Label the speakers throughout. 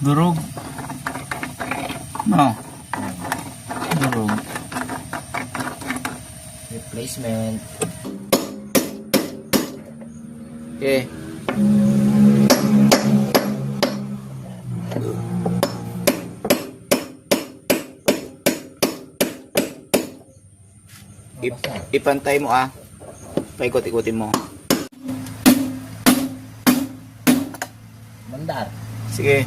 Speaker 1: Durog. No. Durog.
Speaker 2: Replacement. Okay.
Speaker 1: Ipantay mo paikot-ikutin mo.
Speaker 2: Mandar.
Speaker 1: Sige.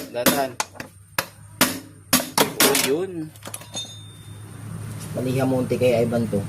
Speaker 1: Datan. Oh, yun.
Speaker 2: Maliha mo unti kay Ivan to.